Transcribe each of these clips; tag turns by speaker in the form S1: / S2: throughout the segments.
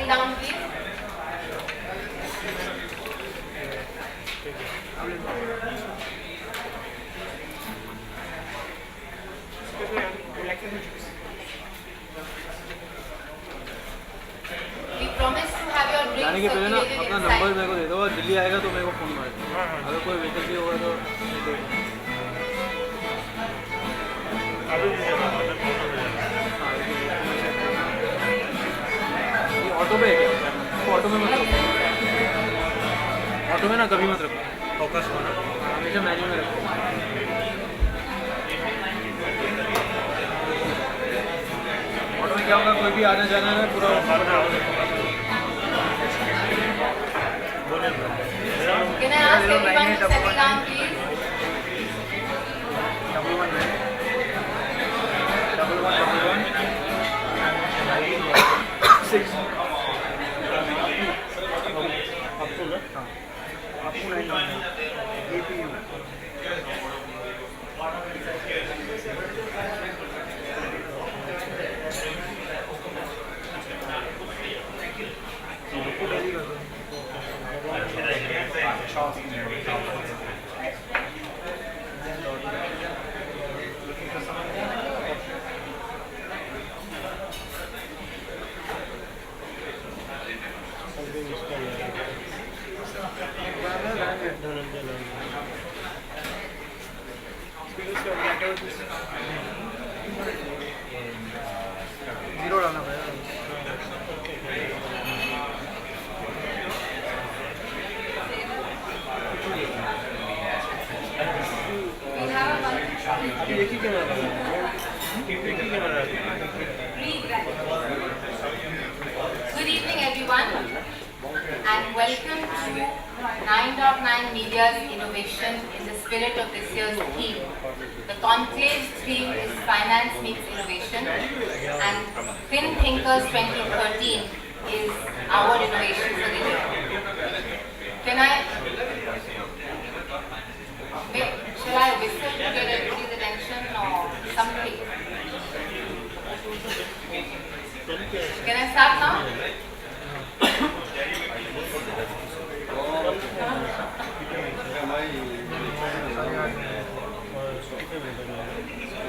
S1: settle down, please. We promise to have your drinks
S2: जाने के पहले ना
S1: circulated
S2: अपना
S1: inside.
S2: नंबर मेरे को दे दो और दिल्ली आएगा तो मेरे को फ़ोन मार दो। अगर कोई वैकेंसी होगा तो ये ऑटो पे है क्या? ऑटो में मत रखो, ऑटो में ना कभी मत रखो, फोकस होना हमेशा मैन्यू में रखो। ऑटो में क्या होगा, कोई भी आना जाना है पूरा
S1: Can I ask everyone to settle down, please?
S2: Zero डालना पड़ेगा।
S1: We have a bunch.
S2: एक ही camera
S1: Good evening, everyone, and welcome to 9.9 Media's innovation in the spirit of this year's theme. The conclave's theme is Finance Meets Innovation, and Fin Thinkers 2013 is our innovation for the year. Can I? Shall I whistle to get everybody's attention or something? Can I start now?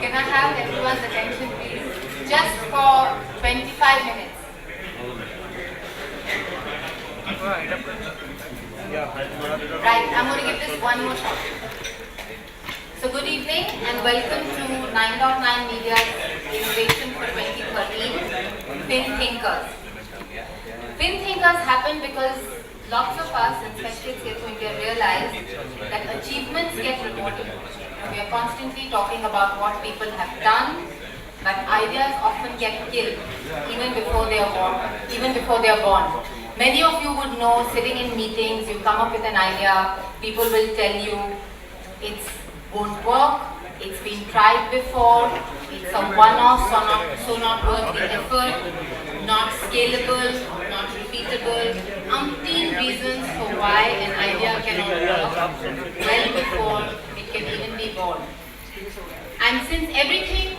S1: Can I have everyone's attention, please? Just for 25 minutes. Right, I'm going to give this one more shot. So good evening and welcome to 9.9 Media's Innovation for 2013, Fin Thinkers. Fin Thinkers happened because lots of us, especially here to India, realize that achievements get reported. We are constantly talking about what people have done, but ideas often get killed even before they are born. Many of you would know, sitting in meetings, you come up with an idea, people will tell you it won't work, it's been tried before, it's a one-off, so not worth the effort, not scalable, not repeatable, umpteen reasons for why an idea cannot work well before it can even be born. And since everything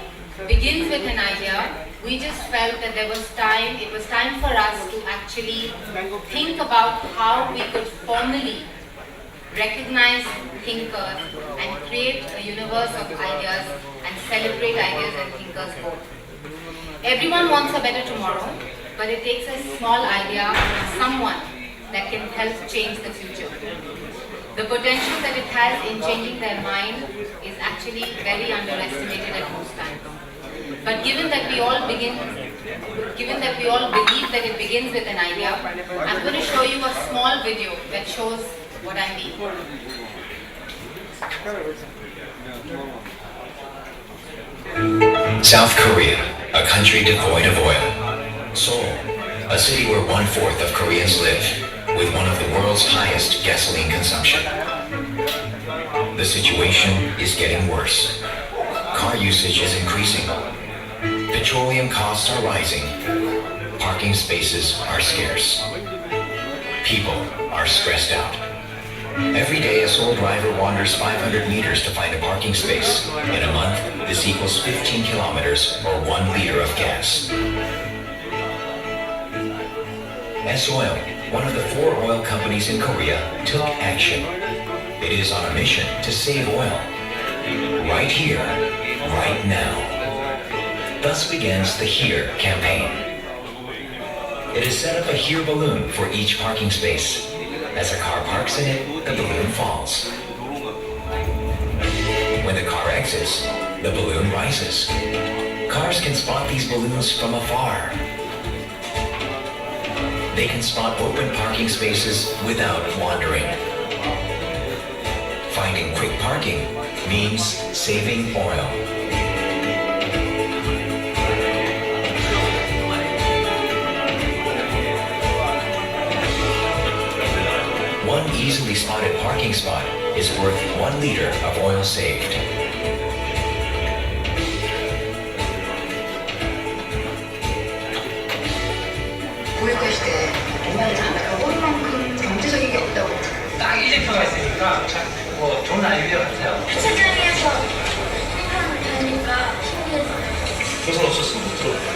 S1: begins with an idea, we just felt that it was time for us to actually think about how we could formally recognize thinkers and create a universe of ideas and celebrate ideas and thinkers both. Everyone wants a better tomorrow, but it takes a small idea from someone that can help change the future. The potential that it has in changing their mind is actually very underestimated at most times. But given that we all believe that it begins with an idea, I'm going to show you a small video that shows what I mean.
S3: South Korea, a country devoid of oil. Seoul, a city where 1/4 of Koreans live, with one of the world's highest gasoline consumption. The situation is getting worse. Car usage is increasing. Petroleum costs are rising. Parking spaces are scarce. People are stressed out. Every day, a Seoul driver wanders 500 meters to find a parking space. In a month, this equals 15 kilometers or 1 liter of gas. S-Oil, one of the 4 oil companies in Korea, took action. It is on a mission to save oil. Right here, right now. Thus begins the HERE campaign. It has set up a HERE balloon for each parking space. As a car parks in it, the balloon falls. When the car exits, the balloon rises. Cars can spot these balloons from afar. They can spot open parking spaces without wandering. Finding quick parking means saving oil. One easily spotted parking spot is worth 1 liter of oil saved.
S4: 고객하실 옛날에 잠깐 오늘만큼 경제적인 게 없다고
S5: 딱 1리터가 있으니까 뭐 좋은 아이디어 같아요.
S6: 주차장에서 생각을 하니까 신기했어요.
S5: 조선 없었으면 못 들어오고.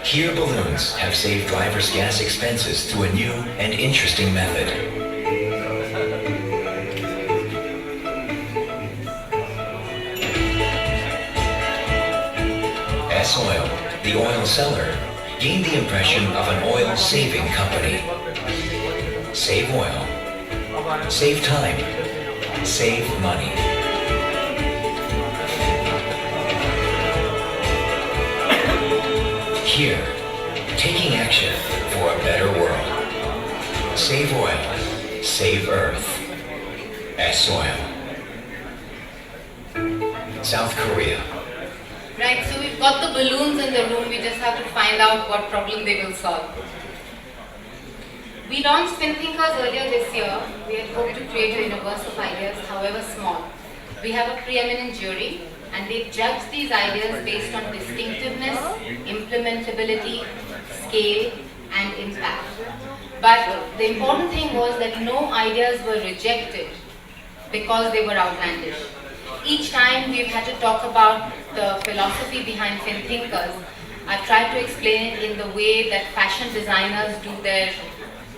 S3: HERE balloons have saved drivers' gas expenses through a new and interesting method. S-Oil, the oil seller, gained the impression of an oil-saving company. Save oil, save time, save money. HERE, taking action for a better world. Save oil, save Earth. S-Oil. South Korea.
S1: Right, so we've got the balloons in the room, we just have to find out what problem they will solve. We launched FinThinkers earlier this year. We had hoped to create a universe of ideas, however small. We have a preeminent jury, and they judge these ideas based on distinctiveness, implementability, scale, and impact. But the important thing was that no ideas were rejected because they were outlandish. Each time we've had to talk about the philosophy behind FinThinkers, I've tried to explain it in the way that fashion designers do their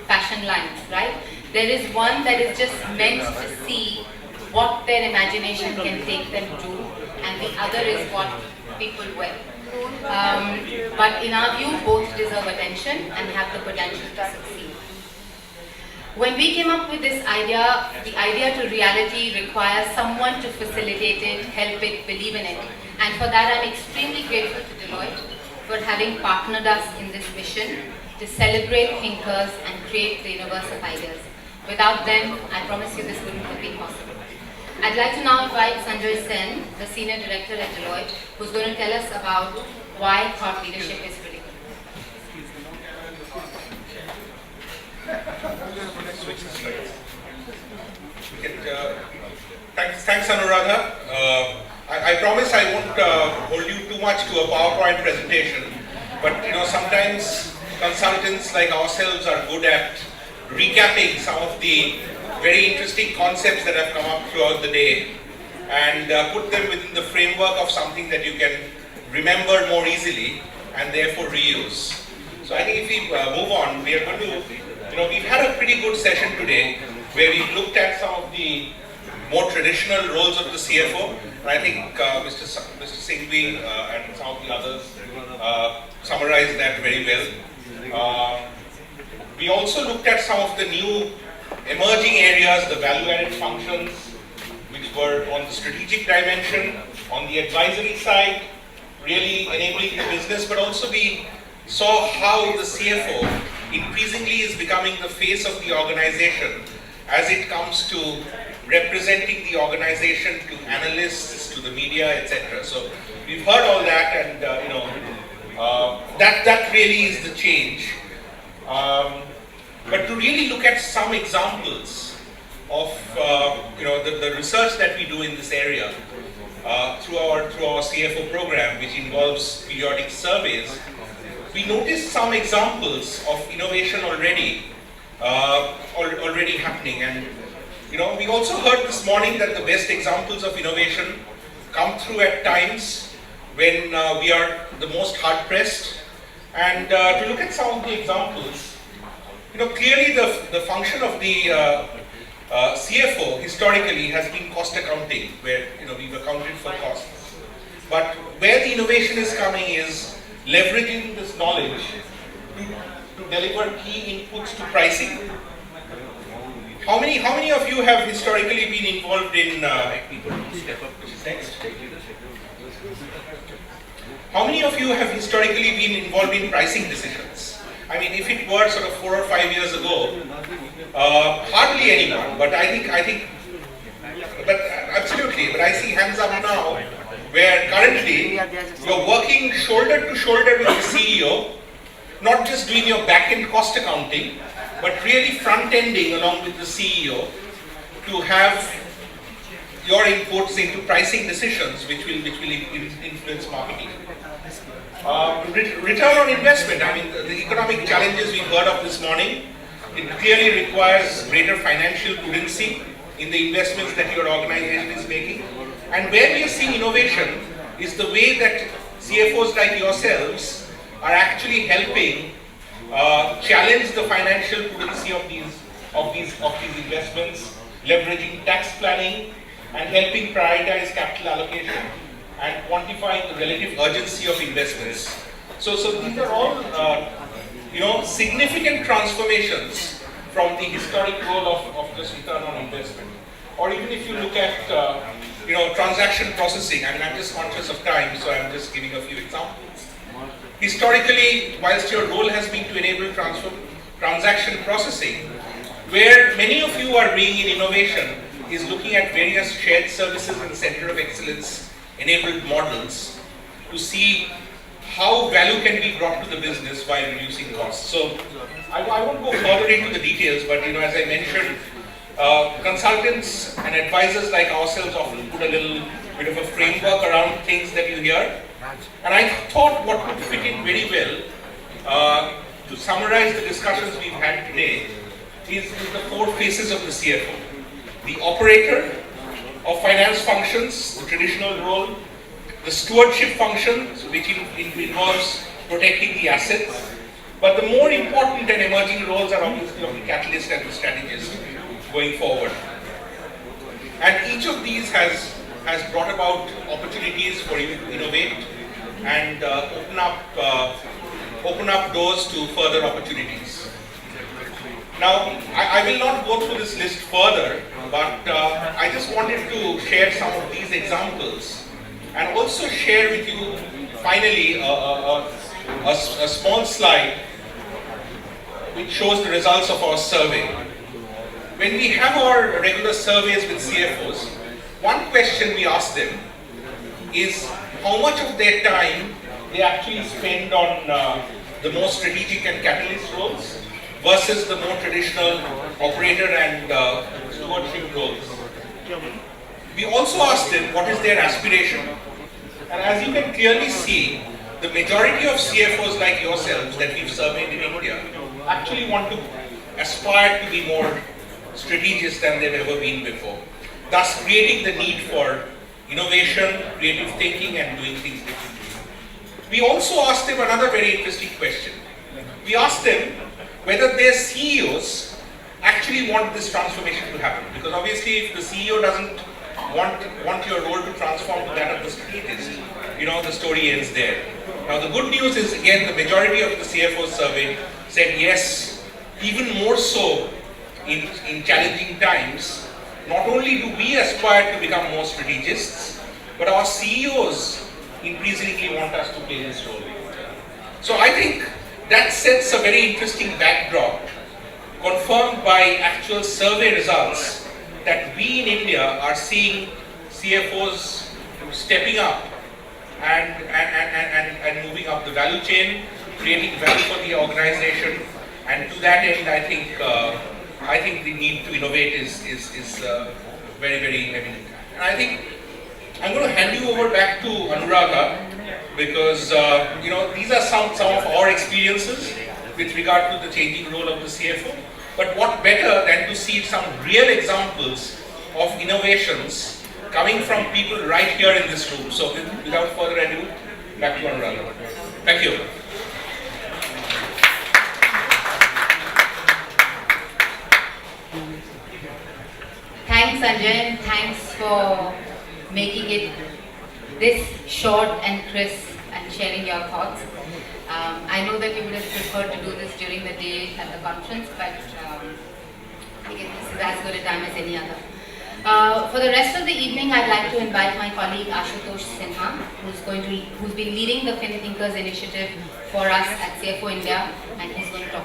S1: fashion lines, right? There is one that is just meant to see what their imagination can take them to, and the other is what people wear. But in our view, both deserve attention and have the potential to succeed. When we came up with this idea, the idea to reality requires someone to facilitate it, help it, believe in it. And for that, I'm extremely grateful to Deloitte for having partnered us in this mission to celebrate thinkers and create the universe of ideas. Without them, I promise you this wouldn't have been possible. I'd like to now invite Sanjay Sen, the Senior Director at Deloitte, who's going to tell us about why thought leadership is critical.
S7: Thanks, Anuradha. I promise I won't hold you too much to a PowerPoint presentation, but sometimes consultants like ourselves are good at recapping some of the very interesting concepts that have come up throughout the day and put them within the framework of something that you can remember more easily and therefore reuse. So I think if we move on, we are going to, we've had a pretty good session today where we've looked at some of the more traditional roles of the CFO, and I think Mr. Singhvi and some of the others summarized that very well. We also looked at some of the new emerging areas, the value-added functions, which were on the strategic dimension, on the advisory side, really enabling the business, but also we saw how the CFO increasingly is becoming the face of the organization as it comes to representing the organization to analysts, to the media, etc. So we've heard all that, and that really is the change. But to really look at some examples of the research that we do in this area through our CFO program, which involves periodic surveys, we noticed some examples of innovation already happening. And we also heard this morning that the best examples of innovation come through at times when we are the most hard pressed. And to look at some of the examples, clearly the function of the CFO historically has been cost accounting, where we've accounted for costs. But where the innovation is coming is leveraging this knowledge to deliver key inputs to pricing. How many of you have historically been involved in How many of you have historically been involved in pricing decisions? I mean, if it were sort of 4 or 5 years ago, hardly anyone. But absolutely. But I see hands up now, where currently you're working shoulder to shoulder with the CEO, not just doing your back-end cost accounting, but really front-ending along with the CEO to have your inputs into pricing decisions, which will influence marketing. Return on investment. I mean, the economic challenges we've heard of this morning, it clearly requires greater financial prudency in the investments that your organization is making. And where we are seeing innovation is the way that CFOs like yourselves are actually helping challenge the financial prudency of these investments, leveraging tax planning, and helping prioritize capital allocation and quantifying the relative urgency of investments. So these are all significant transformations from the historic role of just return on investment. Or even if you look at transaction processing, I mean, I'm just conscious of time, so I'm just giving a few examples. Historically, whilst your role has been to enable transaction processing, where many of you are bringing in innovation is looking at various shared services and center of excellence enabled models to see how value can be brought to the business while reducing costs. So I won't go further into the details, but as I mentioned, consultants and advisors like ourselves often put a little bit of a framework around things that you hear. And I thought what would fit in very well to summarize the discussions we've had today is the 4 phases of the CFO. The operator of finance functions, the traditional role, the stewardship function, which involves protecting the assets, but the more important and emerging roles are obviously of the catalyst and the strategist going forward. And each of these has brought about opportunities for you to innovate and open up doors to further opportunities. Now, I will not go through this list further, but I just wanted to share some of these examples and also share with you finally a small slide which shows the results of our survey. When we have our regular surveys with CFOs, one question we ask them is how much of their time they actually spend on the more strategic and catalyst roles versus the more traditional operator and stewardship roles. We also asked them what is their aspiration. And as you can clearly see, the majority of CFOs like yourselves that we've surveyed in India actually want to aspire to be more strategist than they've ever been before, thus creating the need for innovation, creative thinking, and doing things differently. We also asked them another very interesting question. We asked them whether their CEOs actually want this transformation to happen. Because obviously if the CEO doesn't want your role to transform to that of the strategist, the story ends there. Now the good news is, again, the majority of the CFOs surveyed said yes, even more so in challenging times. Not only do we aspire to become more strategists, but our CEOs increasingly want us to play this role. So I think that sets a very interesting backdrop, confirmed by actual survey results, that we in India are seeing CFOs stepping up and moving up the value chain, creating value for the organization, and to that end, I think the need to innovate is very, very evident. And I think I'm going to hand you over back to Anuradha, because these are some of our experiences with regard to the changing role of the CFO. But what better than to see some real examples of innovations coming from people right here in this room. So without further ado, Back to Anuradha. Thank you.
S1: Thanks, Sanjay, and thanks for making it this short and crisp and sharing your thoughts. I know that you would have preferred to do this during the day at the conference, but because this is as good a time as any other. For the rest of the evening, I'd like to invite my colleague Ashutosh Sinha, who's been leading the FinThinkers initiative for us at CFO India, and he's going to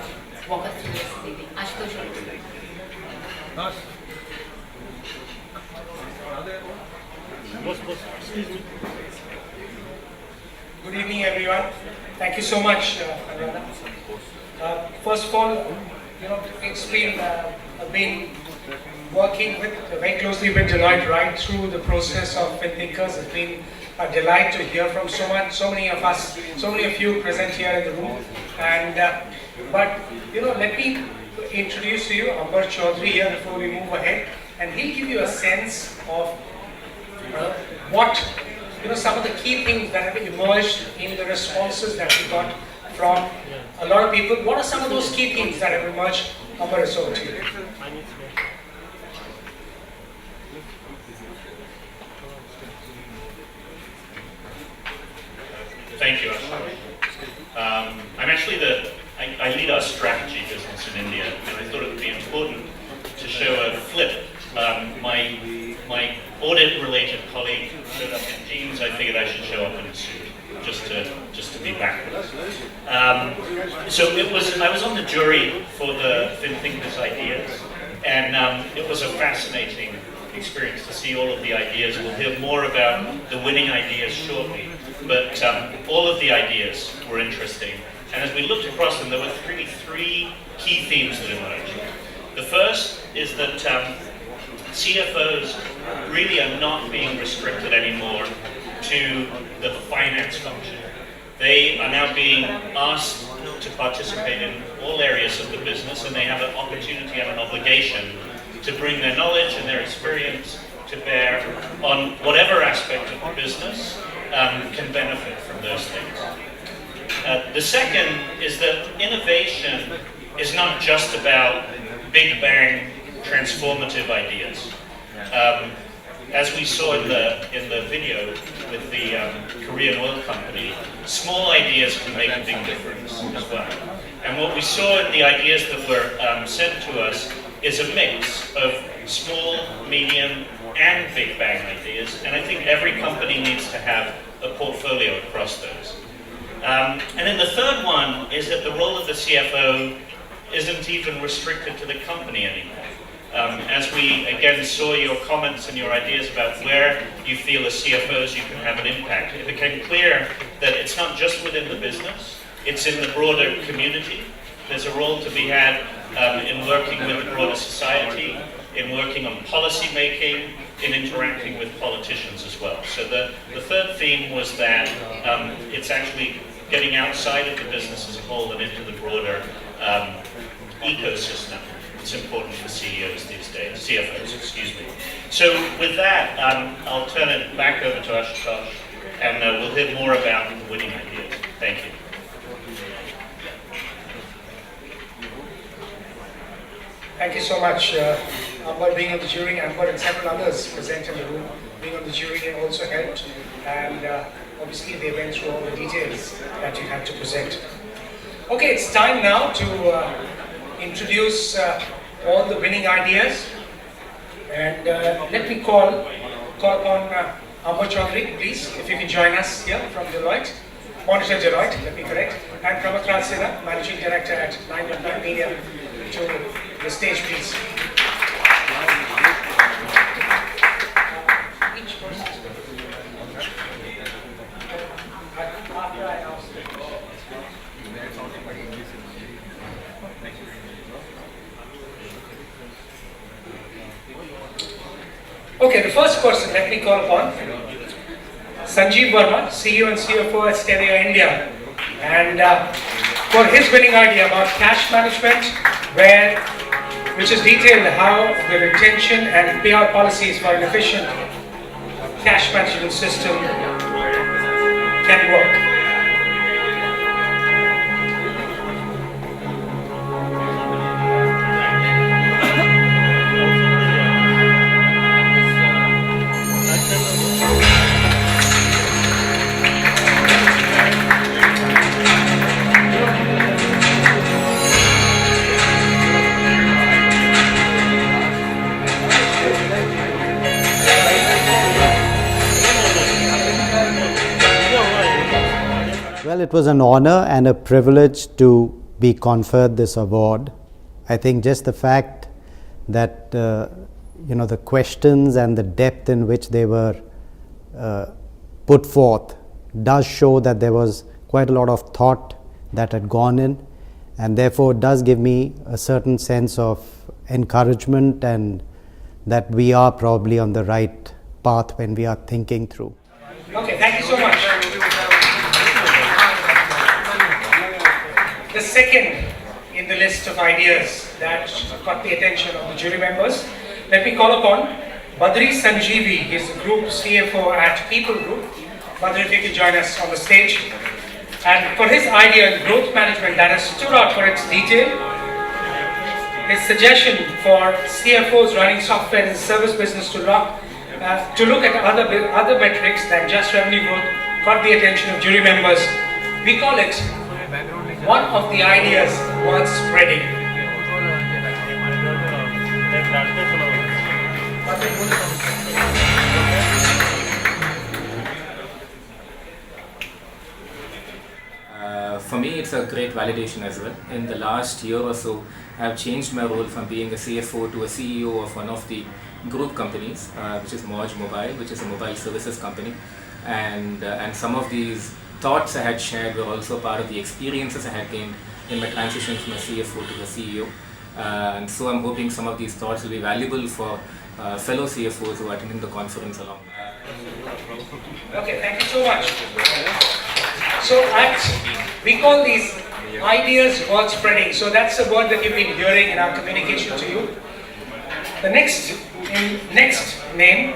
S1: walk us through this evening. Ashutosh, over to you.
S8: Good evening, everyone. Thank you so much, Anuradha. First of all, it's been I've been working very closely with Deloitte right through the process of FinThinkers. It's been a delight to hear from so many of us, so many of you present here in the room. And but let me introduce to you Amber Chaudhary here before we move ahead, and he'll give you a sense of what some of the key things that have emerged in the responses that we got from a lot of people. What are some of those key things that have emerged? Amber, it's over to you.
S9: Thank you, Ashley. I'm actually I lead our strategy business in India, and I thought it would be important to show a flip. My audit-related colleague showed up in jeans. I figured I should show up in a suit, just to be backwards. So I was on the jury for the FinThinkers ideas, and it was a fascinating experience to see all of the ideas. We'll hear more about the winning ideas shortly, but all of the ideas were interesting. And as we looked across them, there were three key themes that emerged. The first is that CFOs really are not being restricted anymore to the finance function. They are now being asked to participate in all areas of the business, and they have an opportunity and an obligation to bring their knowledge and their experience to bear on whatever aspect of the business can benefit from those things. The second is that innovation is not just about big bang transformative ideas. As we saw in the video with the Korean oil company, small ideas can make a big difference as well. And what we saw in the ideas that were sent to us is a mix of small, medium, and big bang ideas. And I think every company needs to have a portfolio across those. And then the third one is that the role of the CFO isn't even restricted to the company anymore. As we again saw your comments and your ideas about where you feel as CFOs you can have an impact, it became clear that it's not just within the business, it's in the broader community. There's a role to be had in working with the broader society, in working on policy making, in interacting with politicians as well. So the third theme was that it's actually getting outside of the business as a whole and into the broader ecosystem. It's important for CEOs these days, CFOs, excuse me. So with that, I'll turn it back over to Ashutosh, and we'll hear more about the winning ideas. Thank you.
S8: Thank you so much. Amber being on the jury, Amber and several others present in the room being on the jury also helped, and obviously they went through all the details that you had to present. Okay, it's time now to introduce all the winning ideas, and let me call upon Amber Chaudhary, please, if you can join us here from Deloitte, Monitor Deloitte, let me correct, and Pramath Sinha, Managing Director at 9.9 Media, to the stage, please. Each person. After I announce it. Okay, the first person let me call upon Sanjeev Verma, CEO and CFO at Stereo India, and for his winning idea about cash management, which is detailed how the retention and payout policies for an efficient cash management system can work.
S10: Well, it was an honor and a privilege to be conferred this award. I think just the fact that the questions and the depth in which they were put forth does show that there was quite a lot of thought that had gone in, and therefore it does give me a certain sense of encouragement and that we are probably on the right path when we are thinking through.
S8: Okay, thank you so much. The second in the list of ideas that caught the attention of the jury members, let me call upon Badri Sanjeevi. He's the Group CFO at People Group. Badri, if you could join us on the stage. And for his idea on growth management that has stood out for its detail, his suggestion for CFOs running software and service business to look at other metrics than just revenue growth caught the attention of jury members. We call it one of the ideas worth spreading.
S11: For me, it's a great validation as well. In the last year or so, I have changed my role from being a CFO to a CEO of one of the group companies, which is Moj Mobile, which is a mobile services company. And some of these thoughts I had shared were also part of the experiences I had gained in my transition from a CFO to a CEO. And so I'm hoping some of these thoughts will be valuable for fellow CFOs who are attending the conference along.
S8: Okay, thank you so much. So we call these ideas worth spreading. So that's the word that you've been hearing in our communication to you. The next name,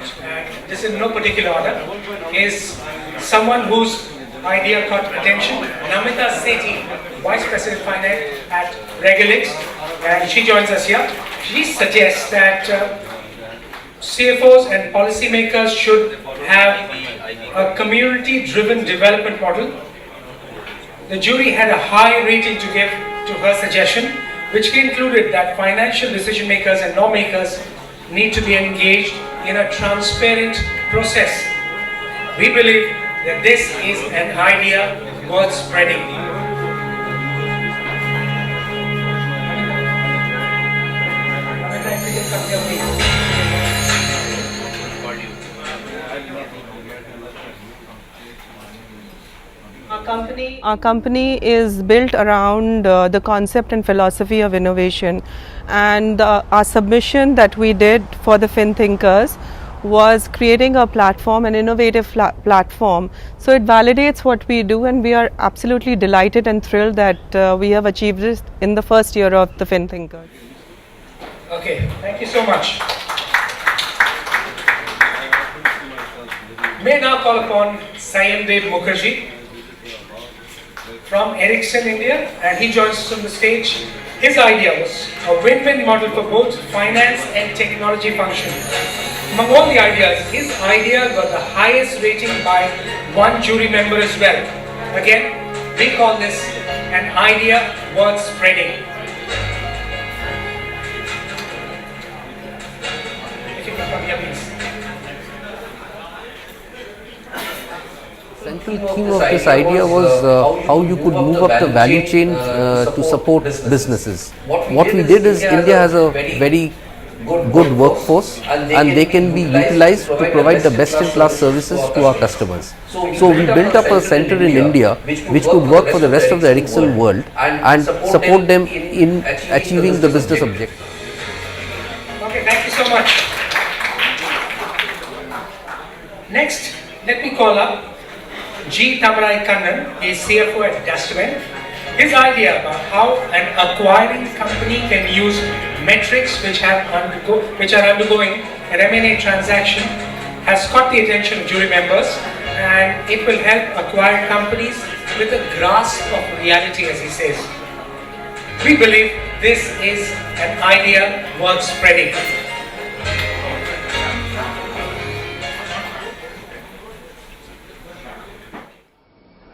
S8: this is in no particular order, is someone whose idea caught attention. Namita Sethi, Vice President Finance at Regulix, and she joins us here. She suggests that CFOs and policymakers should have a community-driven development model. The jury had a high rating to give to her suggestion, which included that financial decision makers and lawmakers need to be engaged in a transparent process. We believe that this is an idea worth spreading.
S12: Our company is built around the concept and philosophy of innovation, and our submission that we did for the FinThinkers was creating a platform, an innovative platform. So it validates what we do, and we are absolutely delighted and thrilled that we have achieved this in the first year of the FinThinkers.
S8: Okay, thank you so much. May now call upon Sayamdev Mukherjee from Ericsson India, and he joins us on the stage. His idea was a win-win model for both finance and technology function. Among all the ideas, his idea got the highest rating by one jury member as well. Again, we call this an idea worth spreading. If you can come here, please.
S13: Central theme of this idea was how you could move up the value chain to support businesses. What we did is India has a very good workforce, and they can be utilized to provide the best-in-class services to our customers. So we built up a center in India which could work for the rest of the Ericsson world and support them in achieving the business objective.
S8: Okay, thank you so much. Next, let me call up G. Tamarai Kannan, is CFO at Dustman. His idea about how an acquiring company can use metrics which are undergoing an M&A transaction has caught the attention of jury members, and it will help acquire companies with a grasp of reality, as he says. We believe this is an idea worth spreading.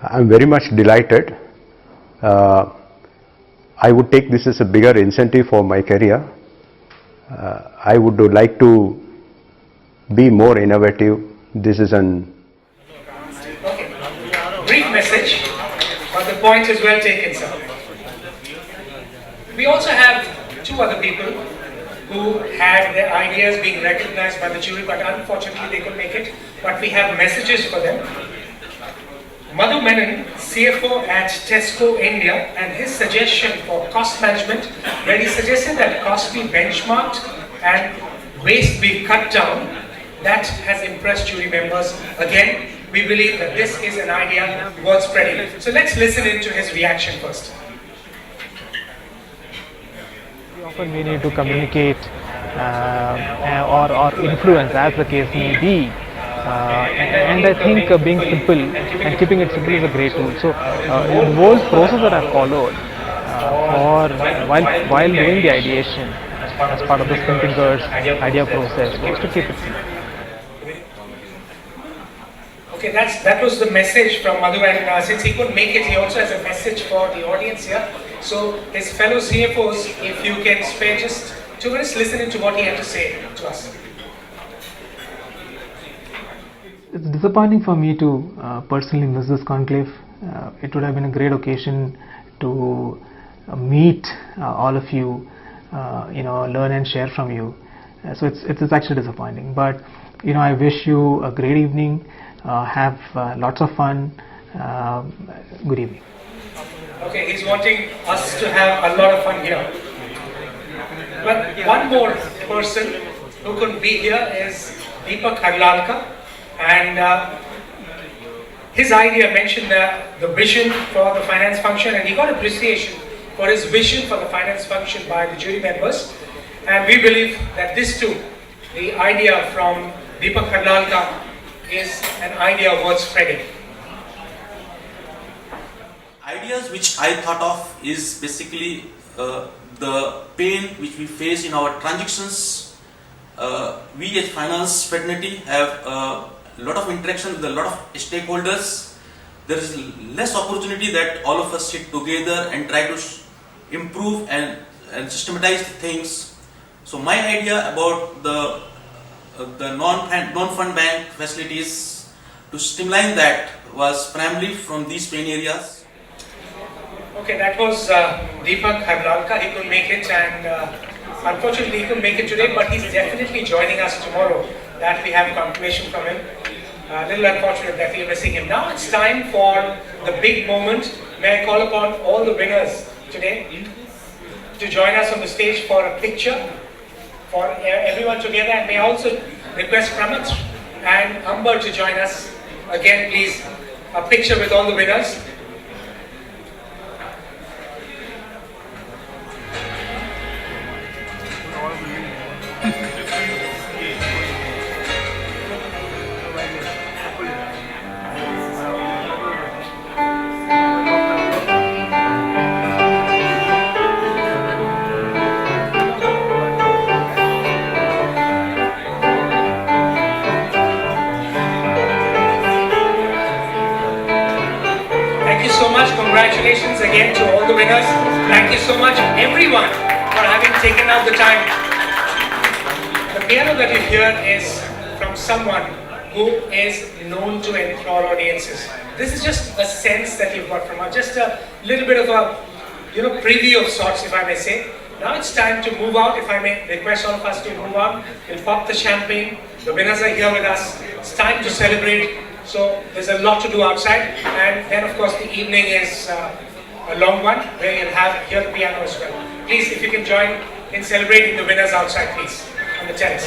S14: I'm very much delighted. I would take this as a bigger incentive for my career. I would like to be more innovative. This is an
S8: brief message. But the point is well taken, sir. We also have two other people who had their ideas being recognized by the jury, but unfortunately they couldn't make it. But we have messages for them. Madhu Menon, CFO at Tesco India, and his suggestion for cost management, where he suggested that cost be benchmarked and waste be cut down, that has impressed jury members. Again, we believe that this is an idea worth spreading. So let's listen into his reaction first.
S15: Often we need to communicate or influence, as the case may be. And I think being simple and keeping it simple is a great tool. So the whole process that I followed while doing the ideation as part of the Spin Thinkers idea process was to keep it simple.
S8: Okay, that was the message from Madhu, and since he couldn't make it, he also has a message for the audience here. So his fellow CFOs, if you can spare just 2 minutes, listen to what he had to say to us.
S15: It's disappointing for me to personally miss this conclave. It would have been a great occasion to meet all of you, learn and share from you. So it's actually disappointing. But I wish you a great evening. Have lots of fun. Good evening.
S8: Okay, he's wanting us to have a lot of fun here. But one more person who couldn't be here is Deepak Harlalka. And his idea mentioned the vision for the finance function, and he got appreciation for his vision for the finance function by the jury members. And we believe that this too, the idea from Deepak Harlalka, is an idea worth spreading.
S16: Ideas which I thought of is basically the pain which we face in our transactions. We as finance fraternity have a lot of interaction with a lot of stakeholders. There is less opportunity that all of us sit together and try to improve and systematize things. So my idea about the non-fund bank facilities to streamline that was primarily from these pain areas.
S8: Okay, that was Deepak Harlalka. He couldn't make it, and unfortunately he couldn't make it today, but he's definitely joining us tomorrow. That we have confirmation from him. A little unfortunate that we are missing him. Now it's time for the big moment. May I call upon all the winners today to join us on the stage for a picture for everyone together, and may I also request Pramath and Amber to join us. Again, please, a picture with all the winners. Congratulations again to all the winners. Thank you so much, everyone, for having taken out the time. The piano that you hear is from someone who is known to enthrall audiences. This is just a sense that you've got from us, just a little bit of a preview of sorts, if I may say. Now it's time to move out. If I may request all of us to move out, we'll pop the champagne. The winners are here with us. It's time to celebrate. So there's a lot to do outside, and then of course the evening is a long one where you'll hear the piano as well. Please, if you can join in celebrating the winners outside, please, on the terrace.